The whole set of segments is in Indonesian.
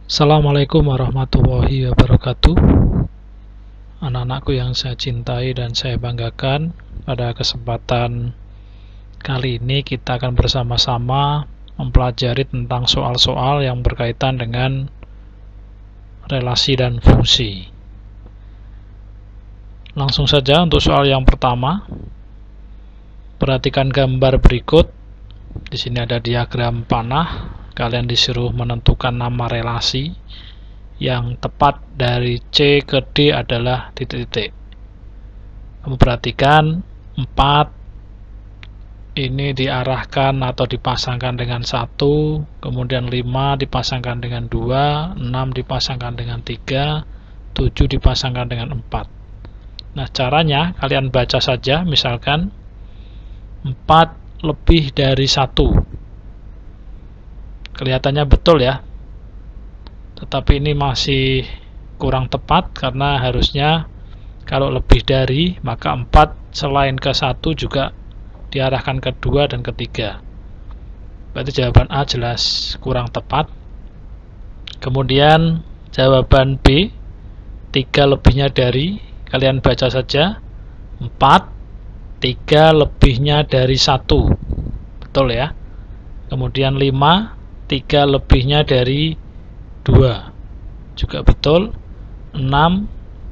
Assalamualaikum warahmatullahi wabarakatuh. Anak-anakku yang saya cintai dan saya banggakan, pada kesempatan kali ini kita akan bersama-sama mempelajari tentang soal-soal yang berkaitan dengan relasi dan fungsi. Langsung saja untuk soal yang pertama. Perhatikan gambar berikut. Di sini ada diagram panah. Kalian disuruh menentukan nama relasi yang tepat dari C ke D adalah titik-titik. Kamu perhatikan 4 ini diarahkan atau dipasangkan dengan 1, kemudian 5 dipasangkan dengan 2, 6 dipasangkan dengan 3, 7 dipasangkan dengan 4. Nah, caranya kalian baca saja, misalkan 4 lebih dari 1. Kelihatannya betul ya, tetapi ini masih kurang tepat karena harusnya kalau lebih dari maka 4 selain ke 1 juga diarahkan ke 2 dan ke 3. Berarti jawaban A jelas kurang tepat. Kemudian jawaban B, 3 lebihnya dari, kalian baca saja 4, 3 lebihnya dari 1, betul ya. Kemudian 5, 3 lebihnya dari 2, juga betul. 6,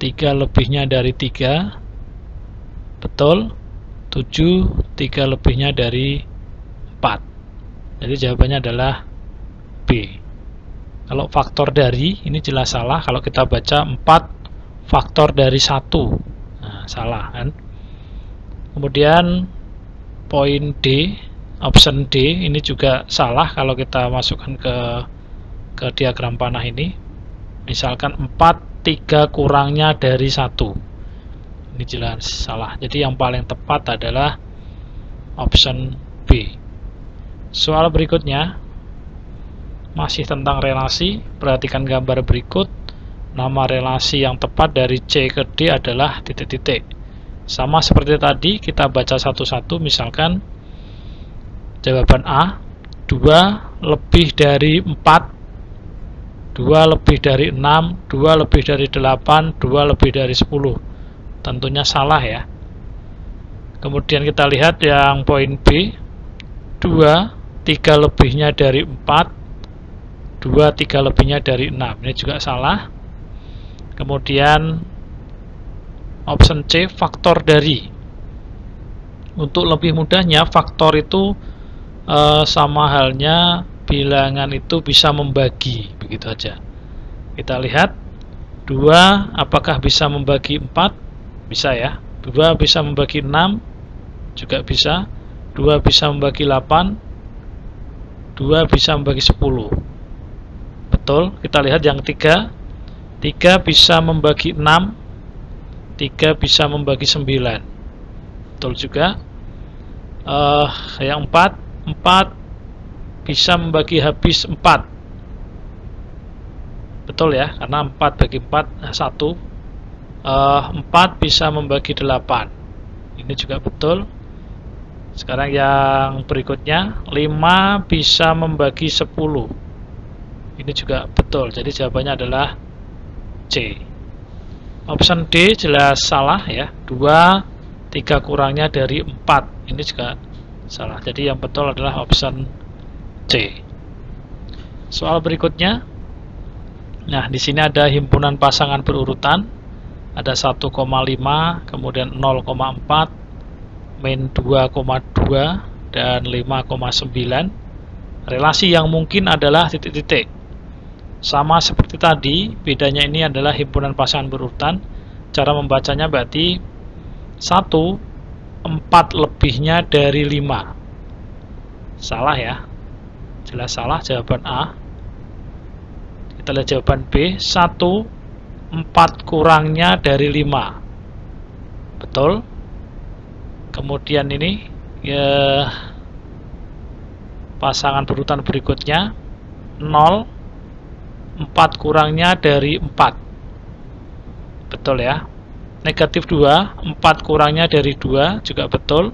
3 lebihnya dari 3, betul. 7, 3 lebihnya dari 4. Jadi jawabannya adalah B. Kalau faktor dari, ini jelas salah. Kalau kita baca 4 faktor dari 1, nah, salah kan. Kemudian poin D, option D, ini juga salah kalau kita masukkan ke diagram panah ini. Misalkan 4, 3 kurangnya dari 1. Ini jelas salah. Jadi yang paling tepat adalah option B. Soal berikutnya masih tentang relasi. Perhatikan gambar berikut. Nama relasi yang tepat dari C ke D adalah titik-titik. Sama seperti tadi, kita baca satu-satu. Misalkan jawaban A, 2 lebih dari 4, 2 lebih dari 6, 2 lebih dari 8, 2 lebih dari 10. Tentunya salah ya. Kemudian kita lihat yang poin B, 2, 3 lebihnya dari 4, 2, 3 lebihnya dari 6. Ini juga salah. Kemudian option C, faktor dari. Untuk lebih mudahnya, faktor itu sama halnya bilangan itu bisa membagi, begitu aja. Kita lihat 2 apakah bisa membagi 4? Bisa ya. 2 bisa membagi 6? Juga bisa. 2 bisa membagi 8? 2 bisa membagi 10. Betul. Kita lihat yang 3. 3 bisa membagi 6? 3 bisa membagi 9. Betul juga. Yang 4 bisa membagi habis 4. Betul ya, karena 4 bagi 4 1. 4 bisa membagi 8. Ini juga betul. Sekarang yang berikutnya, 5 bisa membagi 10. Ini juga betul. Jadi jawabannya adalah C. Option D jelas salah ya. 2, 3 kurangnya dari 4. Ini juga salah. Jadi yang betul adalah option C. Soal berikutnya. Nah, di sini ada himpunan pasangan berurutan. Ada 1,5, kemudian 0,4, min 2,2 dan 5,9. Relasi yang mungkin adalah titik-titik. Sama seperti tadi, bedanya ini adalah himpunan pasangan berurutan. Cara membacanya berarti 1, 4 lebihnya dari 5. Salah ya. Jelas salah, jawaban A. Kita lihat jawaban B, 1, 4 kurangnya dari 5. Betul. Kemudian ini ya, pasangan berurutan berikutnya 0, 4 kurangnya dari 4. Betul ya. Negatif 2, 4 kurangnya dari 2 juga betul.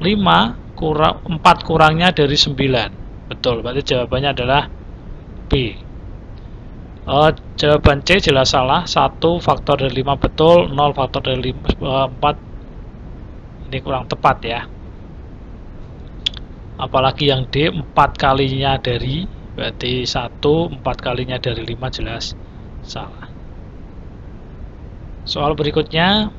5, 4 kurangnya dari 9. Betul, berarti jawabannya adalah B. Jawaban C jelas salah. 1 faktor dari 5 betul, 0 faktor dari 4 ini kurang tepat ya. Apalagi yang D 4 kalinya dari, berarti 1 4 kalinya dari 5 jelas salah. Soal berikutnya,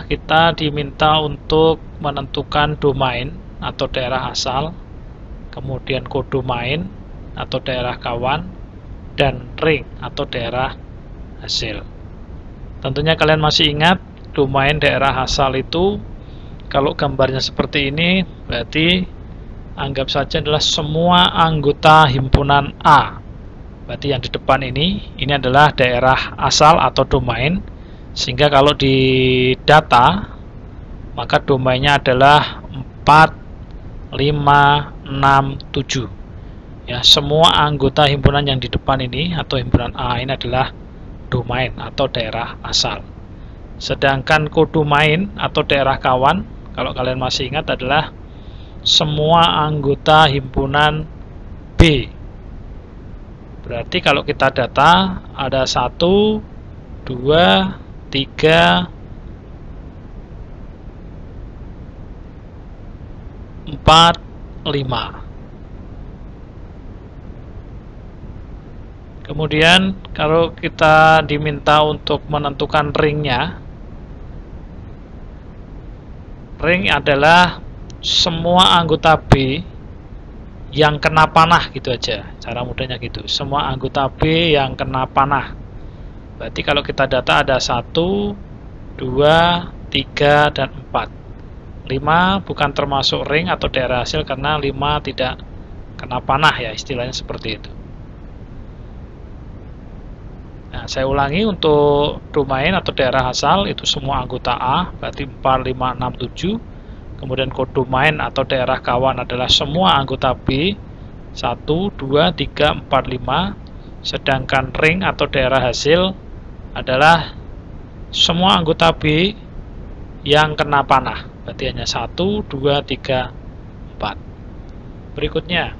kita diminta untuk menentukan domain atau daerah asal, kemudian kodomain atau daerah kawan, dan ring atau daerah hasil. Tentunya kalian masih ingat domain daerah asal itu, kalau gambarnya seperti ini berarti anggap saja adalah semua anggota himpunan A. Berarti yang di depan ini adalah daerah asal atau domain, sehingga kalau di data maka domainnya adalah 4, 5, 6, 7 ya. Semua anggota himpunan yang di depan ini atau himpunan A ini adalah domain atau daerah asal. Sedangkan kodomain atau daerah kawan, kalau kalian masih ingat, adalah semua anggota himpunan B. Berarti kalau kita data ada 1, 2, 3, 4, 5. Kemudian kalau kita diminta untuk menentukan ringnya, ring adalah semua anggota B yang kena panah, gitu aja, cara mudahnya gitu. Semua anggota B yang kena panah. Berarti kalau kita data ada 1, 2, 3, dan 4. 5 bukan termasuk ring atau daerah hasil karena 5 tidak kena panah ya, istilahnya seperti itu. Nah, saya ulangi, untuk domain atau daerah asal itu semua anggota A, berarti 4, 5, 6, 7. Kemudian kodomain atau daerah kawan adalah semua anggota B, 1, 2, 3, 4, 5. Sedangkan ring atau daerah hasil adalah semua anggota B yang kena panah, berarti hanya 1, 2, 3, 4. Berikutnya,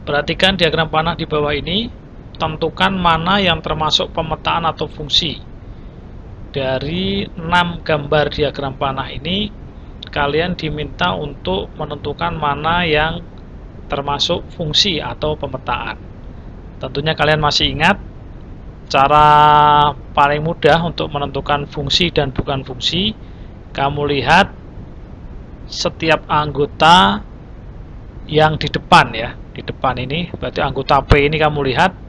perhatikan diagram panah di bawah ini. Tentukan mana yang termasuk pemetaan atau fungsi. Dari 6 gambar diagram panah ini, kalian diminta untuk menentukan mana yang termasuk fungsi atau pemetaan. Tentunya kalian masih ingat cara paling mudah untuk menentukan fungsi dan bukan fungsi. Kamu lihat setiap anggota yang di depan ya, di depan ini, berarti anggota P ini kamu lihat.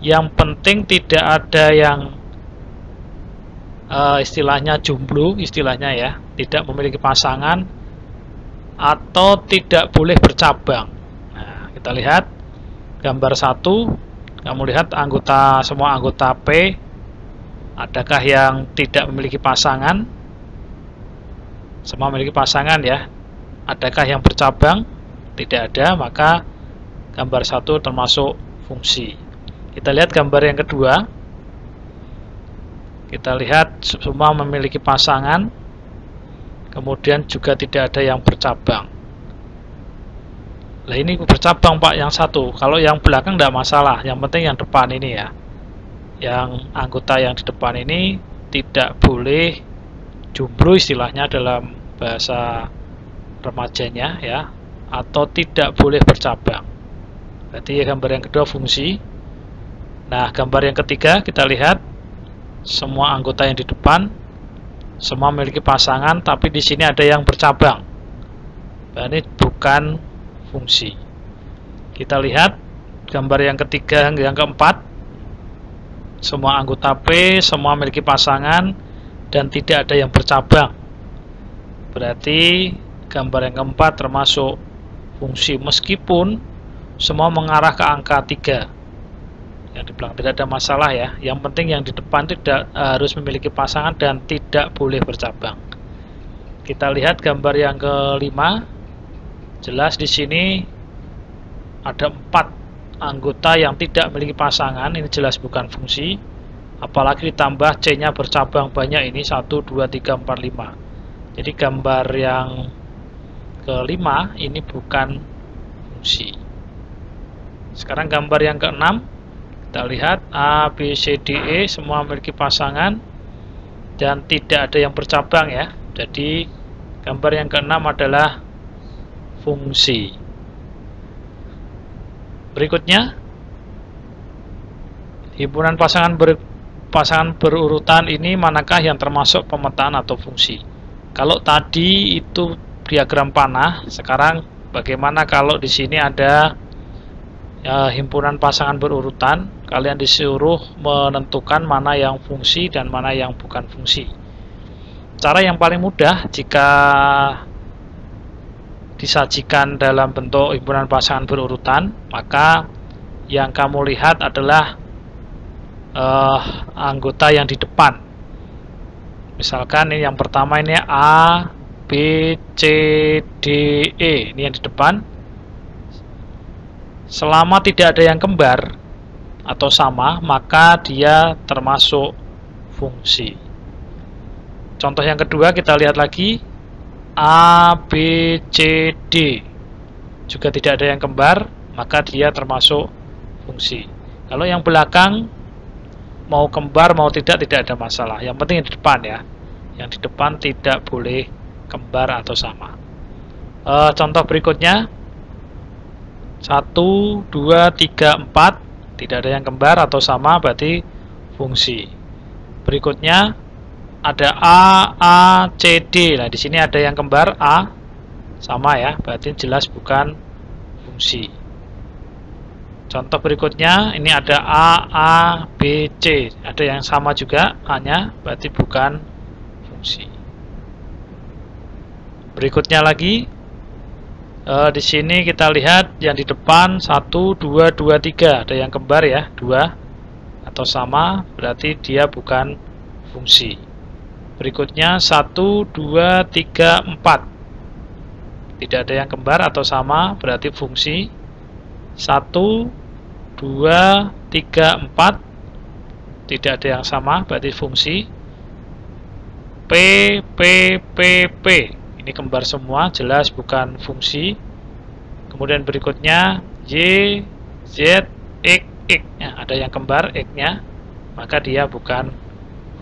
Yang penting tidak ada yang istilahnya jomblo, istilahnya ya, tidak memiliki pasangan atau tidak boleh bercabang. Nah, kita lihat gambar 1, kamu lihat semua anggota P, adakah yang tidak memiliki pasangan? Semua memiliki pasangan ya. Adakah yang bercabang? Tidak ada, maka gambar 1 termasuk fungsi. Kita lihat gambar yang kedua. Kita lihat semua memiliki pasangan, kemudian juga tidak ada yang bercabang. Nah, ini bercabang Pak yang satu. Kalau yang belakang tidak masalah, yang penting yang depan ini ya. Yang anggota yang di depan ini tidak boleh jomblo, istilahnya dalam bahasa remajanya ya, atau tidak boleh bercabang. Berarti gambar yang kedua fungsi. Nah, gambar yang ketiga kita lihat semua anggota yang di depan semua memiliki pasangan, tapi di sini ada yang bercabang. Nah, ini bukan fungsi. Kita lihat gambar yang ketiga, yang keempat, semua anggota P semua memiliki pasangan dan tidak ada yang bercabang. Berarti gambar yang keempat termasuk fungsi, meskipun semua mengarah ke angka 3. Yang di belakang tidak ada masalah ya. Yang penting yang di depan tidak harus memiliki pasangan dan tidak boleh bercabang. Kita lihat gambar yang kelima. Jelas di sini ada 4 anggota yang tidak memiliki pasangan. Ini jelas bukan fungsi. Apalagi ditambah C-nya bercabang banyak, ini 1, 2, 3, 4, 5. Jadi gambar yang kelima ini bukan fungsi. Sekarang gambar yang keenam, kita lihat A, B, C, D, E semua memiliki pasangan dan tidak ada yang bercabang ya. Jadi gambar yang keenam adalah fungsi. Berikutnya, himpunan pasangan berurutan ini manakah yang termasuk pemetaan atau fungsi? Kalau tadi itu diagram panah, sekarang bagaimana kalau di sini ada himpunan pasangan berurutan? Kalian disuruh menentukan mana yang fungsi dan mana yang bukan fungsi. Cara yang paling mudah jika disajikan dalam bentuk himpunan pasangan berurutan, maka yang kamu lihat adalah anggota yang di depan. Misalkan ini yang pertama, ini A, B, C, D, E, ini yang di depan. Selama tidak ada yang kembar atau sama, maka dia termasuk fungsi. Contoh yang kedua, kita lihat lagi A, B, C, D, juga tidak ada yang kembar, maka dia termasuk fungsi. Kalau yang belakang mau kembar mau tidak ada masalah, yang penting yang di depan ya. Yang di depan tidak boleh kembar atau sama. Contoh berikutnya 1, 2, 3, 4 tidak ada yang kembar atau sama, berarti fungsi. Berikutnya ada A, C, D. Nah, di sini ada yang kembar A, sama ya, berarti jelas bukan fungsi. Contoh berikutnya, ini ada A, B, C. Ada yang sama juga A-nya, berarti bukan fungsi. Berikutnya lagi, di sini kita lihat yang di depan 1, 2, 2, 3. Ada yang kembar ya, 2 atau sama, berarti dia bukan fungsi. Berikutnya 1, 2, 3, 4. Tidak ada yang kembar atau sama, berarti fungsi. 1, 2, 3, 4. Tidak ada yang sama, berarti fungsi. P, P, P, P. Ini kembar semua, jelas bukan fungsi. Kemudian berikutnya Y, Z, X, X. Ya, ada yang kembar X-nya, maka dia bukan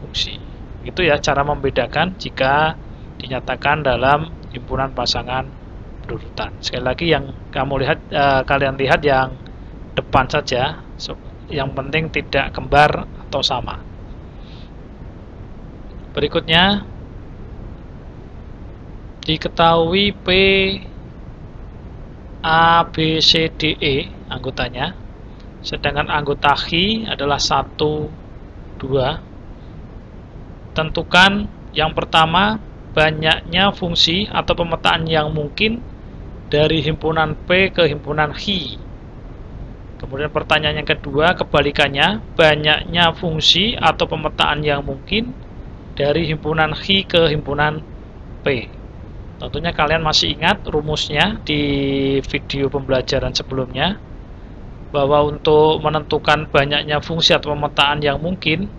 fungsi. Itu ya cara membedakan jika dinyatakan dalam himpunan pasangan berurutan. Sekali lagi yang kamu lihat, kalian lihat yang depan saja, yang penting tidak kembar atau sama. Berikutnya, diketahui P, A, B, C, D, E anggotanya, sedangkan anggota X adalah 1, 2. Tentukan yang pertama, banyaknya fungsi atau pemetaan yang mungkin dari himpunan P ke himpunan X. Kemudian pertanyaan yang kedua, kebalikannya, banyaknya fungsi atau pemetaan yang mungkin dari himpunan X ke himpunan P. Tentunya kalian masih ingat rumusnya di video pembelajaran sebelumnya, bahwa untuk menentukan banyaknya fungsi atau pemetaan yang mungkin,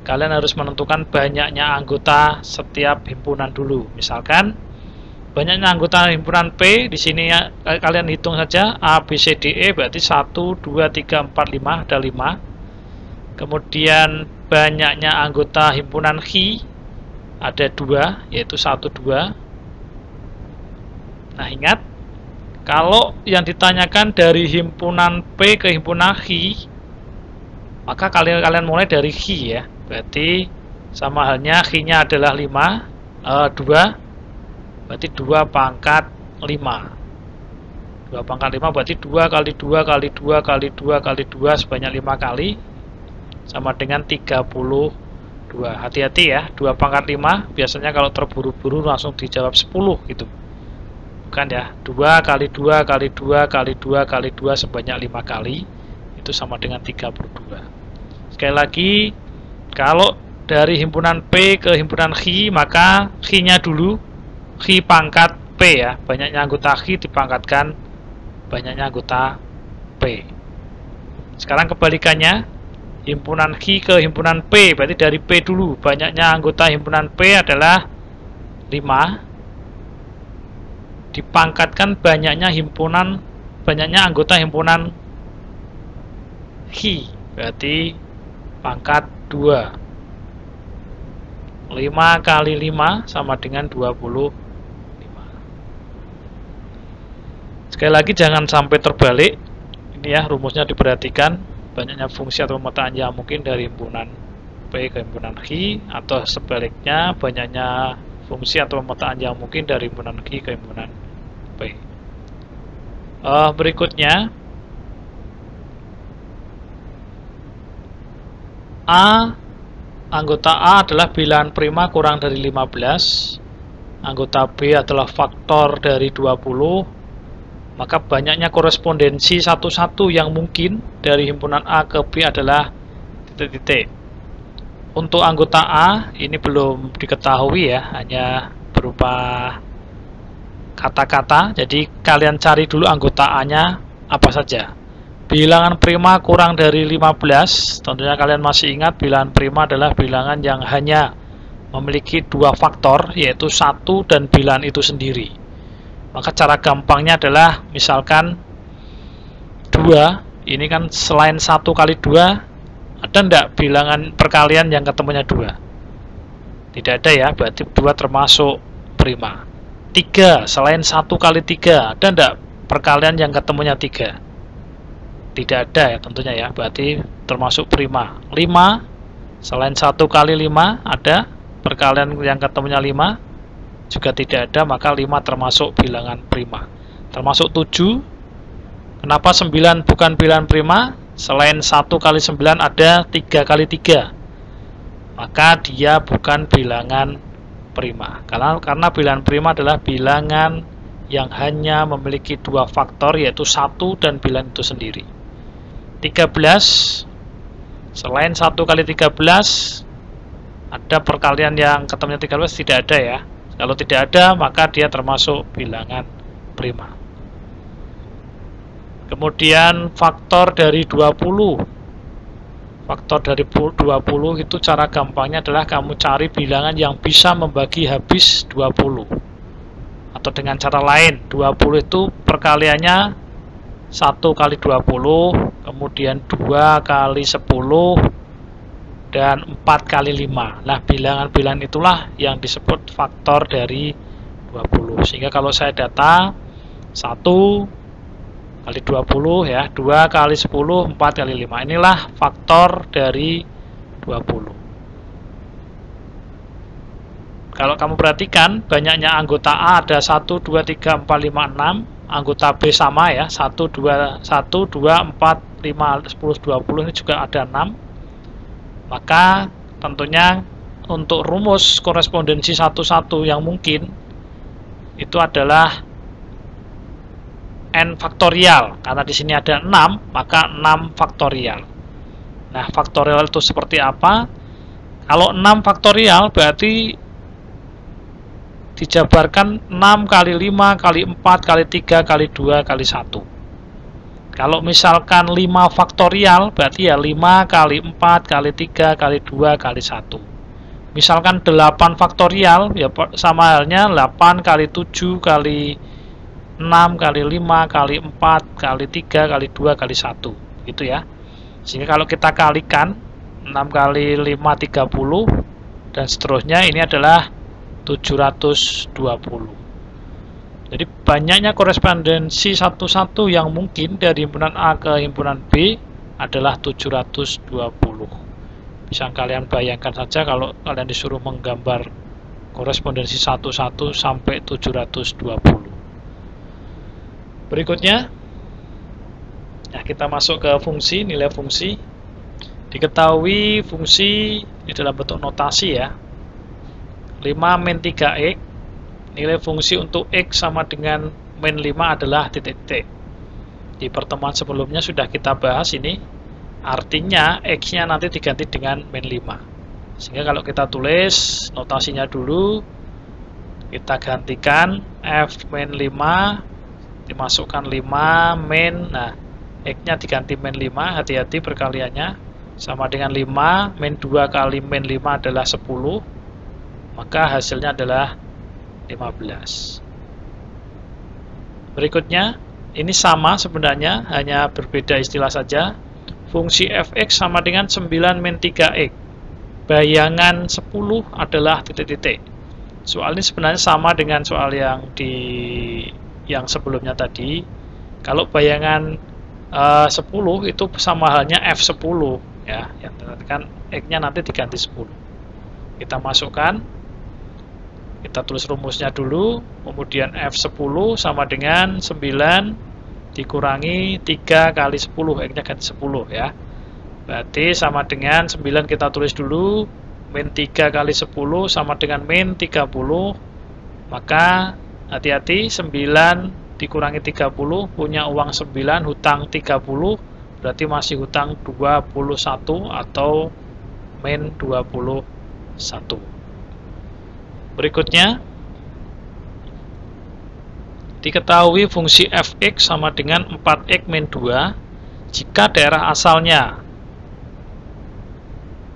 kalian harus menentukan banyaknya anggota setiap himpunan dulu. Misalkan banyaknya anggota himpunan P, di sini ya, kalian hitung saja A, B, C, D, E, berarti 1, 2, 3, 4, 5, ada 5. Kemudian banyaknya anggota himpunan X ada 2, yaitu 1, 2. Nah, ingat, kalau yang ditanyakan dari himpunan P ke himpunan X, maka kalian mulai dari X ya. Berarti sama halnya X-nya adalah 5, 2, berarti 2 pangkat 5. 2 pangkat 5 berarti 2 kali 2 kali 2 kali 2 kali 2 sebanyak 5 kali, sama dengan 32. Hati-hati ya, 2 pangkat 5 biasanya kalau terburu-buru langsung dijawab 10 gitu. Bukan ya, 2 kali 2 kali 2 kali 2 kali 2 sebanyak 5 kali, itu sama dengan 32. Sekali lagi, kalau dari himpunan P ke himpunan X, maka X-nya dulu, X pangkat P ya, banyaknya anggota X dipangkatkan banyaknya anggota P. Sekarang kebalikannya, himpunan X ke himpunan P, berarti dari P dulu, banyaknya anggota himpunan P adalah 5, dipangkatkan banyaknya anggota himpunan Hi, berarti pangkat 2. 5 kali 5 sama dengan 25. Sekali lagi jangan sampai terbalik. Ini ya rumusnya diperhatikan. Banyaknya fungsi atau pemetaan yang mungkin dari himpunan P ke himpunan Q, atau sebaliknya banyaknya fungsi atau pemetaan yang mungkin dari himpunan Q ke himpunan P. Berikutnya anggota A adalah bilangan prima kurang dari 15, anggota B adalah faktor dari 20, maka banyaknya korespondensi satu-satu yang mungkin dari himpunan A ke B adalah titik-titik. Untuk anggota A ini belum diketahui ya, hanya berupa kata-kata. Jadi kalian cari dulu anggota A-nya apa saja. Bilangan prima kurang dari 15, tentunya kalian masih ingat bilangan prima adalah bilangan yang hanya memiliki 2 faktor, yaitu 1 dan bilangan itu sendiri. Maka cara gampangnya adalah misalkan 2, ini kan selain 1 kali 2, ada enggak bilangan perkalian yang ketemunya 2? Tidak ada ya, berarti 2 termasuk prima. 3, selain 1 kali 3, ada enggak perkalian yang ketemunya 3? Tidak ada ya tentunya ya, berarti termasuk prima. 5, selain 1 kali 5, ada perkalian yang ketemunya 5? Juga tidak ada, maka 5 termasuk bilangan prima. Termasuk 7, kenapa 9 bukan bilangan prima? Selain 1 kali 9 ada 3 kali 3, maka dia bukan bilangan prima. Karena bilangan prima adalah bilangan yang hanya memiliki 2 faktor, yaitu 1 dan bilangan itu sendiri. 13, selain 1 kali 13 ada perkalian yang ketemunya 13? Tidak ada ya. Kalau tidak ada, maka dia termasuk bilangan prima. Kemudian faktor dari 20. Faktor dari 20 itu cara gampangnya adalah kamu cari bilangan yang bisa membagi habis 20. Atau dengan cara lain, 20 itu perkaliannya 1 kali 20, kemudian 2 kali 10, dan 4 kali 5. Nah, bilangan-bilangan itulah yang disebut faktor dari 20. Sehingga kalau saya data 1 kali 20 ya, 2 kali 10, 4 kali 5. Inilah faktor dari 20. Kalau kamu perhatikan, banyaknya anggota A ada 1, 2, 3, 4, 5, 6. Anggota B sama ya, 1, 2, 4, 5, 10, 20. Ini juga ada 6. Maka tentunya untuk rumus korespondensi satu-satu yang mungkin itu adalah n faktorial, karena di sini ada 6, maka 6 faktorial. Nah, faktorial itu seperti apa? Kalau 6 faktorial berarti dijabarkan 6 kali 5 kali 4 kali 3 kali 2 kali 1. Kalau misalkan 5 faktorial berarti ya 5 kali 4 kali 3 kali 2 kali 1. Misalkan 8 faktorial ya sama halnya 8 kali 7 kali 6 kali 5 kali 4 kali 3 kali 2 kali 1 gitu ya. Sehingga kalau kita kalikan 6 kali 5 30 dan seterusnya, ini adalah 720. Jadi banyaknya korespondensi satu-satu yang mungkin dari himpunan A ke himpunan B adalah 720. Bisa kalian bayangkan saja kalau kalian disuruh menggambar korespondensi satu-satu sampai 720. Berikutnya, nah kita masuk ke fungsi, nilai fungsi. Diketahui fungsi ini dalam bentuk notasi ya. 5 min 3x, nilai fungsi untuk x sama dengan min 5 adalah titik-titik. Di pertemuan sebelumnya sudah kita bahas ini, artinya x-nya nanti diganti dengan min 5. Sehingga kalau kita tulis notasinya dulu, kita gantikan f min 5, dimasukkan 5 min, nah x-nya diganti min 5, hati-hati perkaliannya, sama dengan 5 min 2 kali min 5 adalah 10, maka hasilnya adalah 15. Berikutnya, ini sama sebenarnya, hanya berbeda istilah saja. fungsi fx sama dengan 9 min 3x. Bayangan 10 adalah titik-titik. Soal ini sebenarnya sama dengan soal yang sebelumnya tadi. Kalau bayangan 10 itu sama halnya F10 ya, yang kan X-nya nanti diganti 10. Kita masukkan, kita tulis rumusnya dulu, kemudian F10 sama dengan 9 dikurangi 3 kali 10, X-nya ganti 10 ya. Berarti sama dengan 9 kita tulis dulu, min 3 kali 10 sama dengan min 30, maka hati-hati 9 dikurangi 30 punya uang 9, hutang 30, berarti masih hutang 21 atau min 21. Berikutnya, diketahui fungsi fx sama dengan 4x min 2 jika daerah asalnya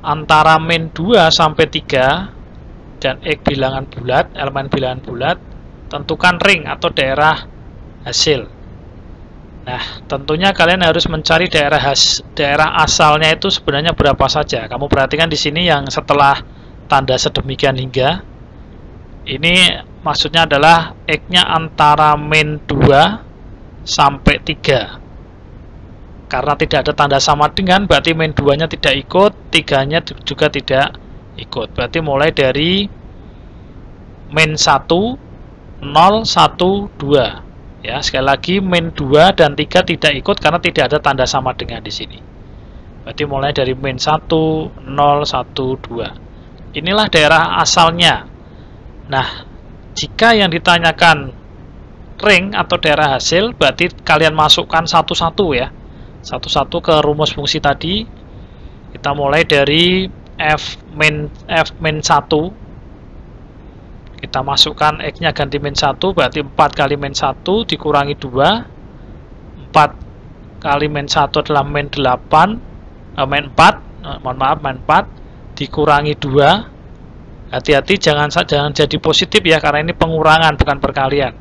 antara min 2 sampai 3 dan x bilangan bulat, elemen bilangan bulat, tentukan ring atau daerah hasil. Nah, tentunya kalian harus mencari daerah asalnya itu sebenarnya berapa saja. Kamu perhatikan di sini yang setelah tanda sedemikian hingga. Ini maksudnya adalah x-nya antara min 2 sampai 3. Karena tidak ada tanda sama dengan, berarti min 2-nya tidak ikut, 3-nya juga tidak ikut. Berarti mulai dari min 1, 0, 1, 2. Ya, sekali lagi min 2 dan 3 tidak ikut karena tidak ada tanda sama dengan di sini. Berarti mulai dari min 1, 0, 1, 2. Inilah daerah asalnya. Nah, jika yang ditanyakan ring atau daerah hasil, berarti kalian masukkan satu-satu ya. Satu-satu ke rumus fungsi tadi. Kita mulai dari f min 1. Kita masukkan x-nya ganti min 1, berarti 4 kali min 1 dikurangi 2. 4 kali min 1 adalah min 8, min 4, mohon maaf, min 4 dikurangi 2. Hati-hati jangan jadi positif ya, karena ini pengurangan bukan perkalian.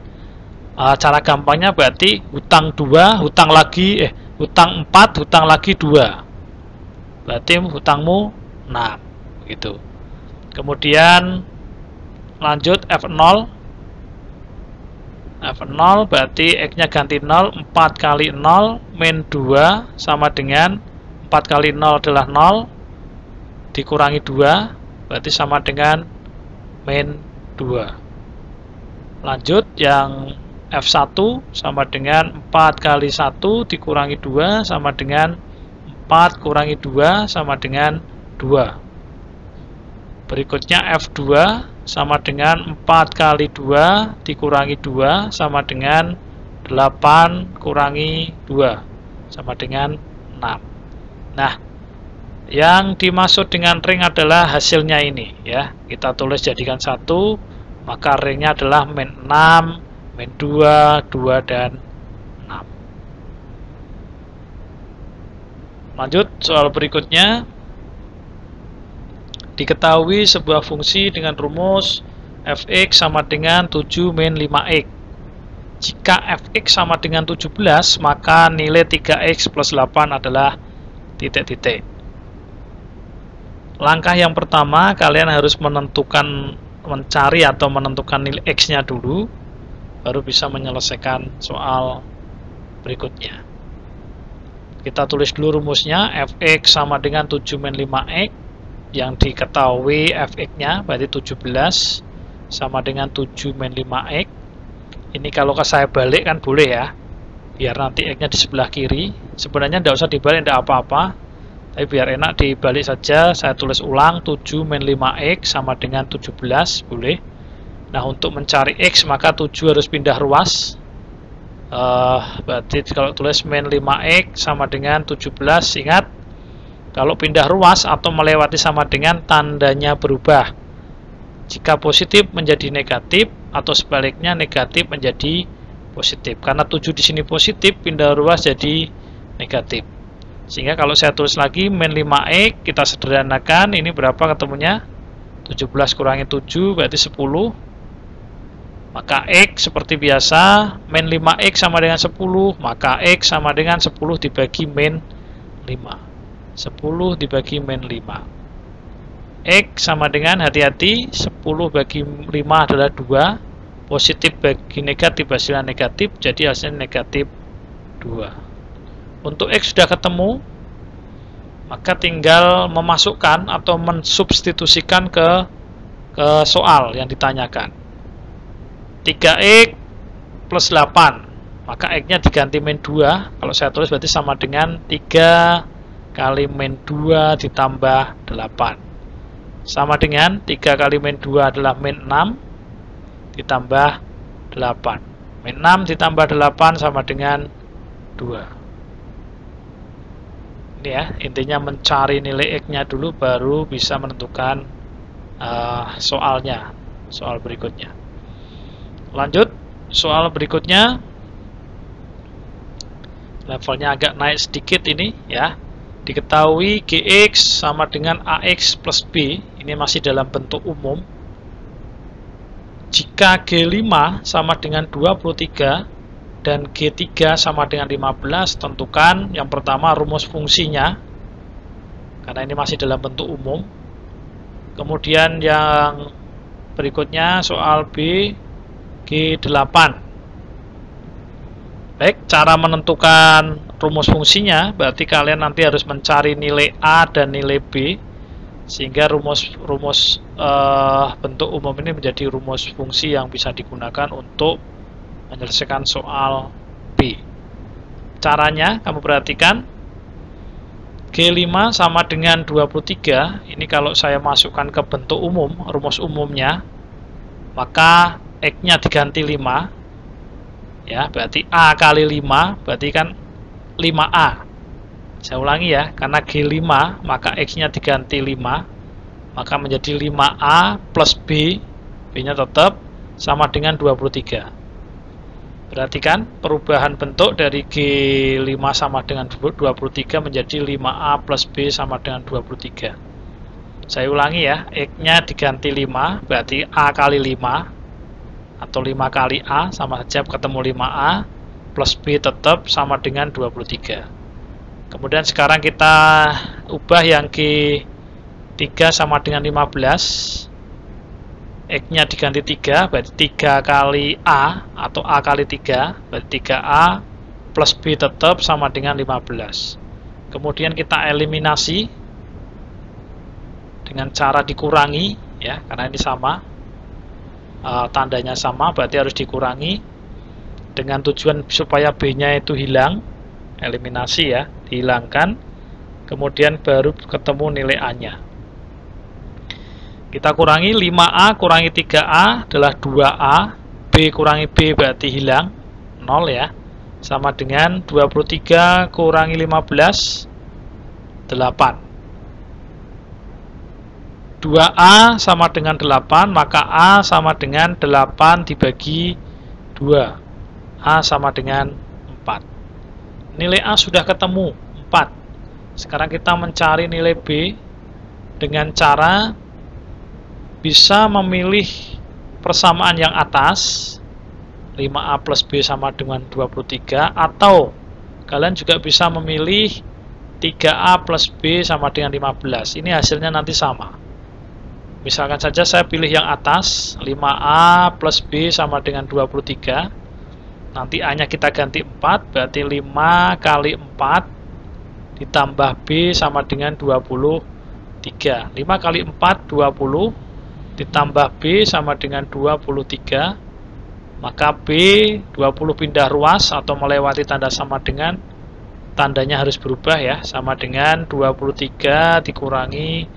Cara gampangnya berarti hutang 2, hutang 4, hutang lagi 2. Berarti hutangmu 6 gitu. Kemudian lanjut F0. F0 berarti X-nya ganti 0, 4 kali 0 min 2 sama dengan 4 kali 0 adalah 0 dikurangi 2, berarti sama dengan min 2. Lanjut yang F1 sama dengan 4 kali 1 dikurangi 2 sama dengan 4 kurangi 2 sama dengan 2. Berikutnya F2 sama dengan 4 kali 2 dikurangi 2 sama dengan 8 kurangi 2 sama dengan 6. Nah, yang dimaksud dengan ring adalah hasilnya ini ya. Kita tulis jadikan 1, maka ringnya adalah min 6, min 2, 2 dan 6. Lanjut soal berikutnya. Diketahui sebuah fungsi dengan rumus fx sama dengan 7 min 5x. Jika fx sama dengan 17, maka nilai 3x plus 8 adalah titik-titik. Langkah yang pertama, kalian harus mencari atau menentukan nilai x-nya dulu, baru bisa menyelesaikan soal berikutnya. Kita tulis dulu rumusnya, fx sama dengan 7 min 5x, yang diketahui fx-nya berarti 17 sama dengan 7 min 5x. Ini kalau saya balik kan boleh ya, biar nanti x-nya di sebelah kiri. Sebenarnya tidak usah dibalik, tidak apa-apa, tapi biar enak dibalik saja. Saya tulis ulang, 7 min 5x sama dengan 17, boleh. Nah, untuk mencari x maka 7 harus pindah ruas. Berarti kalau tulis min 5x sama dengan 17, ingat kalau pindah ruas atau melewati sama dengan tandanya berubah. Jika positif menjadi negatif atau sebaliknya negatif menjadi positif. Karena 7 di sini positif, pindah ruas jadi negatif. Sehingga kalau saya tulis lagi min 5x, kita sederhanakan, ini berapa ketemunya? 17 kurangi 7 berarti 10. Maka x seperti biasa, min 5x sama dengan 10, maka x sama dengan 10 dibagi min 5. 10 dibagi min 5. X sama dengan, hati-hati, 10 bagi 5 adalah 2. Positif bagi negatif hasilnya negatif, jadi hasilnya negatif 2. Untuk X sudah ketemu, maka tinggal memasukkan atau mensubstitusikan ke soal yang ditanyakan. 3X plus 8, maka X-nya diganti min 2. Kalau saya tulis berarti sama dengan 3 kali min 2 ditambah 8. Sama dengan 3 kali min 2 adalah min 6 ditambah 8. Min 6 ditambah 8 sama dengan 2. Ini ya, intinya mencari nilai X-nya dulu baru bisa menentukan soalnya, soal berikutnya. Lanjut, soal berikutnya. Levelnya agak naik sedikit ini ya. Diketahui GX sama dengan AX plus B, ini masih dalam bentuk umum. Jika G5 sama dengan 23 dan G3 sama dengan 15, tentukan yang pertama rumus fungsinya, karena ini masih dalam bentuk umum. Kemudian yang berikutnya soal B, G8. Baik, cara menentukan rumus fungsinya, berarti kalian nanti harus mencari nilai A dan nilai B, sehingga rumus bentuk umum ini menjadi rumus fungsi yang bisa digunakan untuk menyelesaikan soal B. Caranya, kamu perhatikan, G5 sama dengan 23, ini kalau saya masukkan ke bentuk umum, rumus umumnya, maka X-nya diganti 5, ya, berarti A kali 5, berarti kan 5A. Saya ulangi ya, karena G5 maka X-nya diganti 5, maka menjadi 5A plus B, B-nya tetap sama dengan 23. Perhatikan perubahan bentuk dari G5 sama dengan 23 menjadi 5A plus B sama dengan 23. Saya ulangi ya, X-nya diganti 5, berarti A kali 5 atau 5 kali A sama saja ketemu 5A plus B tetap sama dengan 23. Kemudian sekarang kita ubah yang G3 sama dengan 15, X-nya diganti 3, berarti 3 kali A atau A kali 3, berarti 3A plus B tetap sama dengan 15. Kemudian kita eliminasi dengan cara dikurangi ya, karena ini sama, tandanya sama, berarti harus dikurangi dengan tujuan supaya B-nya itu hilang, eliminasi ya, dihilangkan, kemudian baru ketemu nilai A-nya. Kita kurangi 5A kurangi 3A adalah 2A, B kurangi B berarti hilang, 0 ya, sama dengan 23 kurangi 15, 8. 2A sama dengan 8, maka A sama dengan 8 dibagi 2. A sama dengan 4. Nilai A sudah ketemu, 4. Sekarang kita mencari nilai B dengan cara bisa memilih persamaan yang atas, 5A plus B sama dengan 23, atau kalian juga bisa memilih 3A plus B sama dengan 15. Ini hasilnya nanti sama. Misalkan saja saya pilih yang atas, 5A plus B sama dengan 23. Nanti A-nya kita ganti 4, berarti 5 kali 4 ditambah B sama dengan 23. 5 kali 4, 20, ditambah B sama dengan 23. Maka B, 20 pindah ruas atau melewati tanda sama dengan, tandanya harus berubah ya, sama dengan 23 dikurangi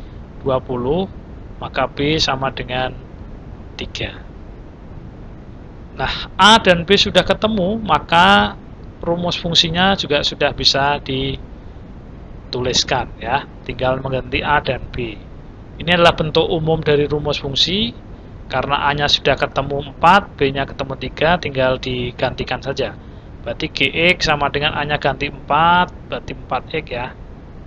20. Maka B sama dengan 3. Nah, A dan B sudah ketemu, maka rumus fungsinya juga sudah bisa dituliskan ya. Tinggal mengganti A dan B. Ini adalah bentuk umum dari rumus fungsi. Karena A-nya sudah ketemu 4, B-nya ketemu 3, tinggal digantikan saja. Berarti GX sama dengan A-nya ganti 4, berarti 4X ya.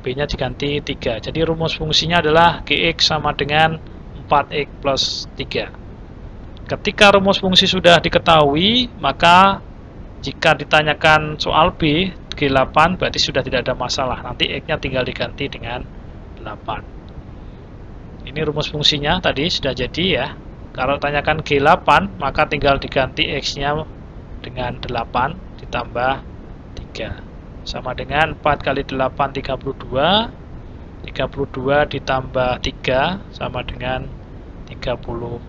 B-nya diganti 3. Jadi rumus fungsinya adalah GX sama dengan 4X plus 3. Ketika rumus fungsi sudah diketahui, maka jika ditanyakan soal B, G8 berarti sudah tidak ada masalah. Nanti X-nya tinggal diganti dengan 8. Ini rumus fungsinya tadi sudah jadi ya. Kalau tanyakan G8 maka tinggal diganti X-nya dengan 8 ditambah 3. Sama dengan 4 kali 8 32. 32 ditambah 3 sama dengan 35.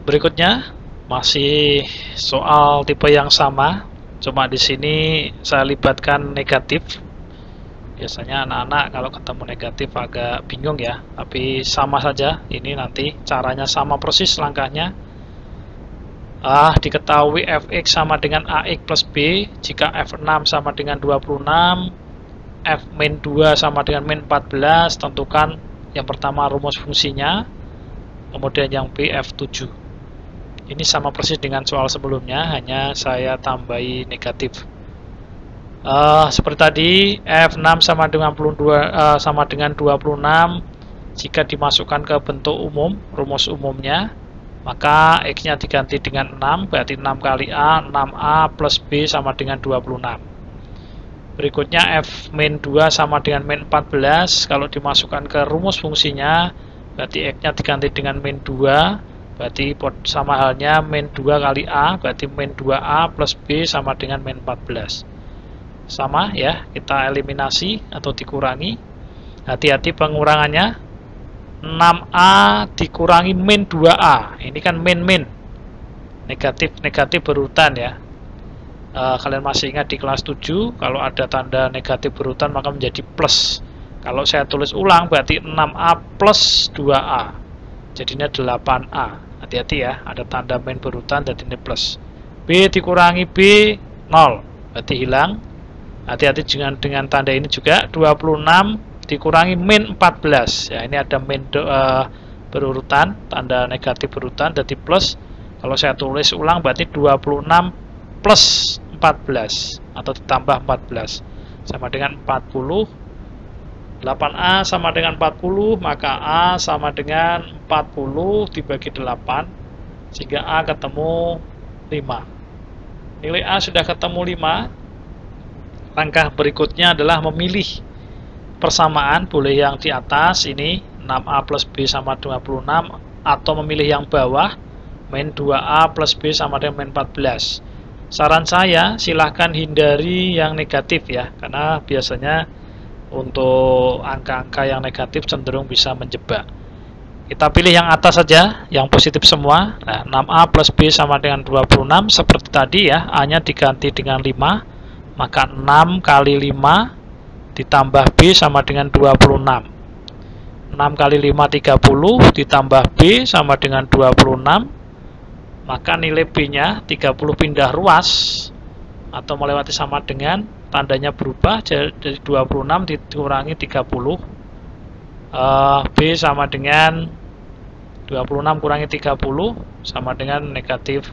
Berikutnya masih soal tipe yang sama, cuma di sini saya libatkan negatif. Biasanya anak-anak kalau ketemu negatif agak bingung ya, tapi sama saja. Ini nanti caranya sama persis langkahnya. Diketahui fx sama dengan ax plus b jika f6 sama dengan 26, f min 2 sama dengan min 14. Tentukan yang pertama rumus fungsinya, kemudian yang b f7. Ini sama persis dengan soal sebelumnya, hanya saya tambahi negatif. Seperti tadi, f6 sama dengan 26 jika dimasukkan ke bentuk umum, rumus umumnya, maka X-nya diganti dengan 6, berarti 6 kali A, 6A plus B sama dengan 26. Berikutnya F min 2 sama dengan min 14, kalau dimasukkan ke rumus fungsinya, berarti X-nya diganti dengan min 2, berarti sama halnya min 2 kali A, berarti min 2A plus B sama dengan min 14. Sama ya, kita eliminasi atau dikurangi. Hati-hati pengurangannya. 6A dikurangi min 2A. Ini kan min. Negatif berurutan ya. Kalian masih ingat di kelas 7, kalau ada tanda negatif berurutan maka menjadi plus. Kalau saya tulis ulang berarti 6A plus 2A. Jadinya 8A. Hati-hati ya, ada tanda min berurutan jadi ini plus. B dikurangi B 0, berarti hilang. Hati-hati dengan tanda ini juga. 26 dikurangi min 14 ya, ini ada min berurutan, tanda negatif berurutan jadi plus. Kalau saya tulis ulang berarti 26 plus 14 atau ditambah 14 sama dengan 40. 8A sama dengan 40, maka A sama dengan 40 dibagi 8 sehingga A ketemu 5. Nilai A sudah ketemu 5. Langkah berikutnya adalah memilih persamaan, boleh yang di atas ini 6A plus B sama 26, atau memilih yang bawah min 2A plus B sama dengan min 14. Saran saya silahkan hindari yang negatif ya, karena biasanya untuk angka-angka yang negatif cenderung bisa menjebak. Kita pilih yang atas saja, yang positif semua. Nah, 6A plus B sama dengan 26 seperti tadi ya, A-nya diganti dengan 5. Maka 6 kali 5 ditambah B sama dengan 26. 6 kali 5 30 ditambah B sama dengan 26. Maka nilai B-nya 30 pindah ruas atau melewati sama dengan, tandanya berubah jadi 26 dikurangi 30. B sama dengan 26 kurangi 30 sama dengan negatif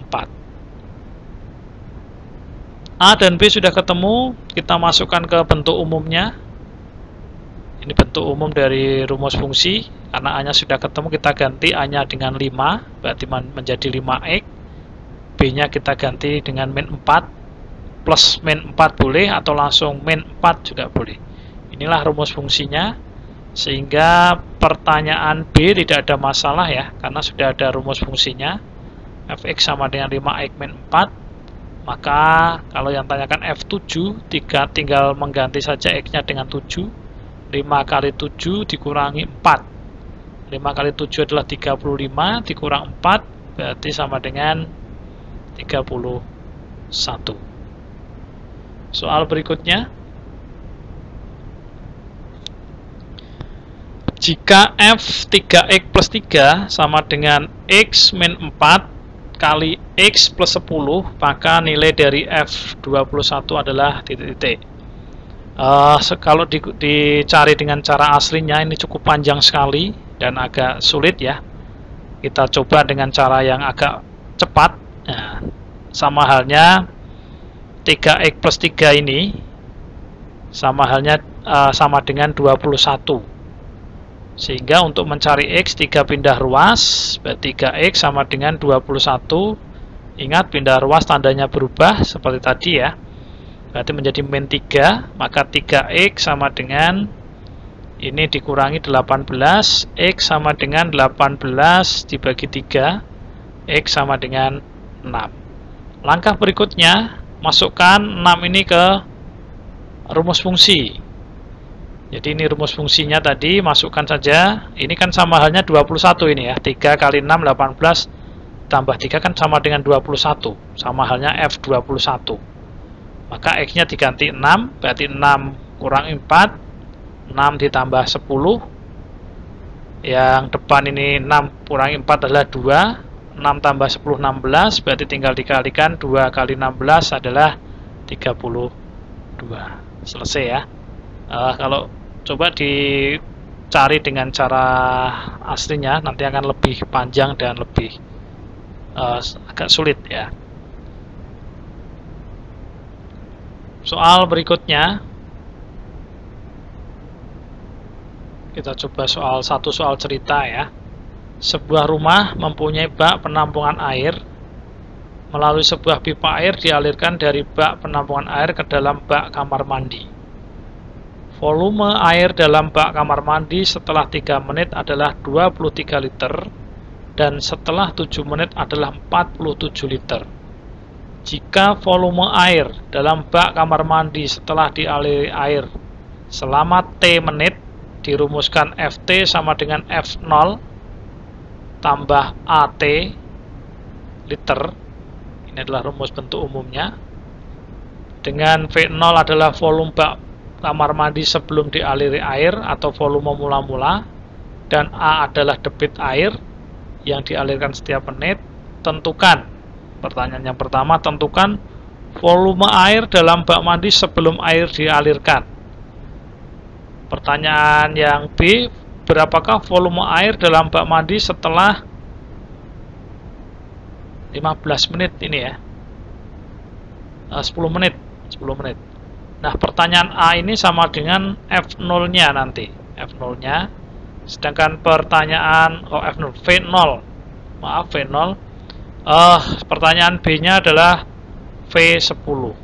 4. A dan B sudah ketemu, kita masukkan ke bentuk umumnya. Ini bentuk umum dari rumus fungsi. Karena A-nya sudah ketemu, kita ganti A-nya dengan 5, berarti menjadi 5X. B-nya kita ganti dengan min 4, plus min 4 boleh, atau langsung min 4 juga boleh. Inilah rumus fungsinya, sehingga pertanyaan B tidak ada masalah ya, karena sudah ada rumus fungsinya. Fx sama dengan 5X min 4. Maka kalau yang tanyakan F7, tinggal mengganti saja X-nya dengan 7. 5 kali 7 dikurangi 4. 5 kali 7 adalah 35, dikurang 4, berarti sama dengan 31. Soal berikutnya. Jika F 3X plus 3 sama dengan X min 4 kali X plus 10, maka nilai dari F21 adalah titik-titik. Kalau dicari dengan cara aslinya ini cukup panjang sekali dan agak sulit ya. Kita coba dengan cara yang agak cepat. Nah, sama halnya 3X plus 3 ini sama halnya sama dengan 21. Sehingga untuk mencari X 3 pindah ruas, berarti 3X sama dengan 21 Ingat, pindah ruas tandanya berubah seperti tadi ya. Berarti menjadi min 3, maka 3x sama dengan ini dikurangi 18, x sama dengan 18 dibagi 3, x sama dengan 6. Langkah berikutnya, masukkan 6 ini ke rumus fungsi. Jadi ini rumus fungsinya tadi, masukkan saja. Ini kan sama halnya 21 ini ya. 3 kali 6, 18 tambah 3 kan sama dengan 21. Sama halnya F21. Maka X-nya diganti 6, berarti 6 kurang 4. 6 ditambah 10. Yang depan ini 6 kurang 4 adalah 2. 6 tambah 10, 16. Berarti tinggal dikalikan, 2 kali 16 adalah 32. Selesai ya. Kalau coba dicari dengan cara aslinya, nanti akan lebih panjang dan lebih agak sulit ya. Soal berikutnya, kita coba satu soal cerita ya. Sebuah rumah mempunyai bak penampungan air. Melalui sebuah pipa air dialirkan dari bak penampungan air ke dalam bak kamar mandi. Volume air dalam bak kamar mandi setelah 3 menit adalah 23 liter dan setelah 7 menit adalah 47 liter. Jika volume air dalam bak kamar mandi setelah dialiri air selama T menit, dirumuskan Ft sama dengan F0 tambah AT liter. Ini adalah rumus bentuk umumnya. Dengan V0 adalah volume bak kamar mandi sebelum dialiri air atau volume mula-mula, dan A adalah debit air yang dialirkan setiap menit. Tentukan, pertanyaan yang pertama, tentukan volume air dalam bak mandi sebelum air dialirkan. Pertanyaan yang B, berapakah volume air dalam bak mandi setelah 15 menit ini ya? 10 menit. Nah, pertanyaan A ini sama dengan F0-nya nanti. F0-nya. Sedangkan pertanyaan F0, V0. Maaf, V0. Pertanyaan B-nya adalah V10.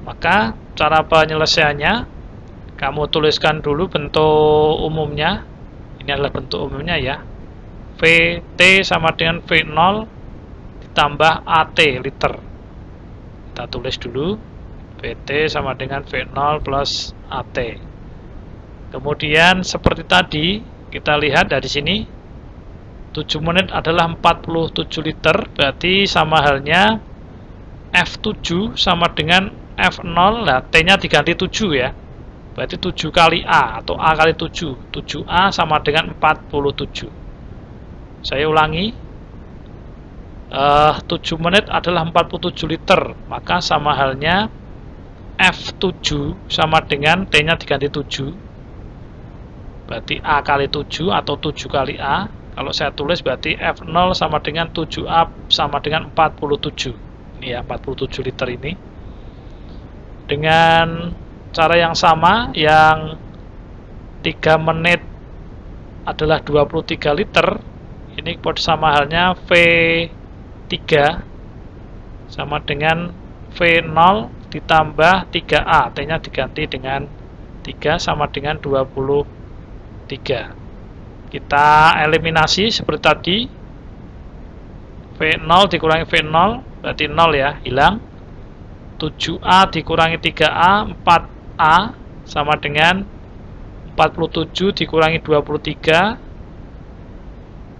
Maka cara penyelesaiannya, kamu tuliskan dulu bentuk umumnya. Ini adalah bentuk umumnya ya. VT sama dengan V0 ditambah AT liter. Kita tulis dulu. VT sama dengan V0 plus AT. Kemudian seperti tadi, kita lihat dari sini 7 menit adalah 47 liter, berarti sama halnya F7 sama dengan F0. Nah, T-nya diganti 7 ya. Berarti 7 kali A atau A kali 7. 7A sama dengan 47. Saya ulangi. 7 menit adalah 47 liter, maka sama halnya F7 sama dengan T-nya diganti 7. Berarti A kali 7 atau 7 kali A. Kalau saya tulis berarti F0 sama dengan 7A sama dengan 47. Ini ya, 47 liter ini. Dengan cara yang sama, yang 3 menit adalah 23 liter. Ini sama halnya V3 sama dengan V0 ditambah 3A, T-nya diganti dengan 3 sama dengan 23. Kita eliminasi seperti tadi. V0 dikurangi V0 berarti 0 ya, hilang. 7A dikurangi 3A, 4A sama dengan 47 dikurangi 23,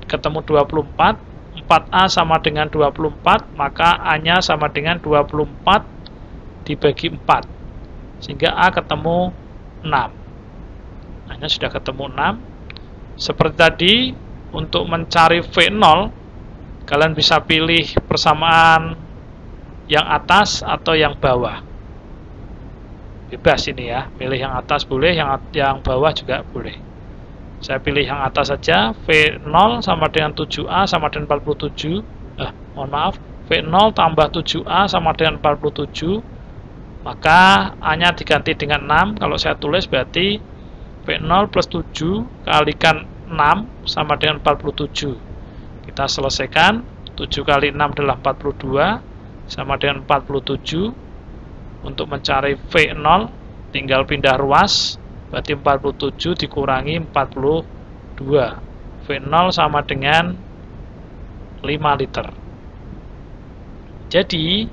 ketemu 24. 4A sama dengan 24, maka A-nya sama dengan 24 dibagi 4, sehingga A ketemu 6. A-nya sudah ketemu 6. Seperti tadi, untuk mencari V0, kalian bisa pilih persamaan yang atas atau yang bawah. Bebas ini ya, pilih yang atas boleh, yang bawah juga boleh. Saya pilih yang atas saja. V0 sama dengan 7A sama dengan 47. Mohon maaf, V0 tambah 7A sama dengan 47. Maka A-nya diganti dengan 6. Kalau saya tulis berarti V0 plus 7 kalikan 6 sama dengan 47. Kita selesaikan. 7 kali 6 adalah 42, sama dengan 47. Untuk mencari V0 tinggal pindah ruas, berarti 47 dikurangi 42. V0 sama dengan 5 liter. Jadi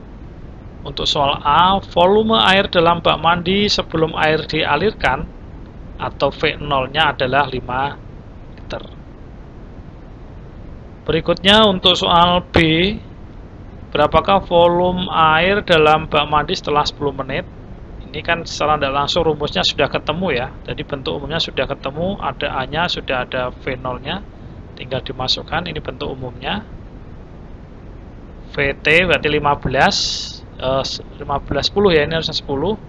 untuk soal A, volume air dalam bak mandi sebelum air dialirkan atau V0-nya adalah 5 liter. Berikutnya untuk soal B, berapakah volume air dalam bak mandi setelah 10 menit? Ini kan secara tidak langsung rumusnya sudah ketemu ya. Jadi bentuk umumnya sudah ketemu, ada A-nya, sudah ada V0-nya, tinggal dimasukkan. Ini bentuk umumnya. VT berarti 10 ya, ini harusnya 10,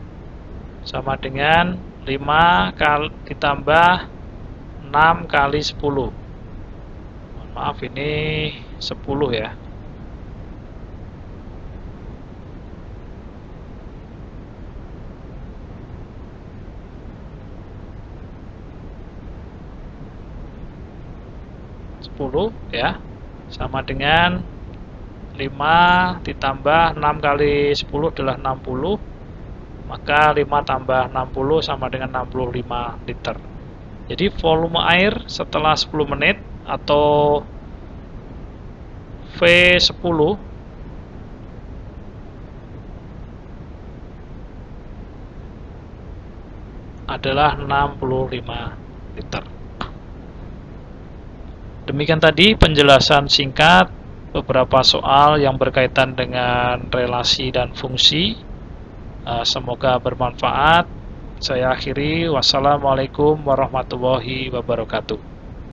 sama dengan 5 kali ditambah 6 kali 10. Mohon maaf, ini 10 ya. Ya, sama dengan 5 ditambah 6 kali 10 adalah 60, maka 5 tambah 60 sama dengan 65 liter. Jadi volume air setelah 10 menit atau V10 adalah 65 liter. Demikian tadi penjelasan singkat beberapa soal yang berkaitan dengan relasi dan fungsi. Semoga bermanfaat. Saya akhiri. Wassalamualaikum warahmatullahi wabarakatuh.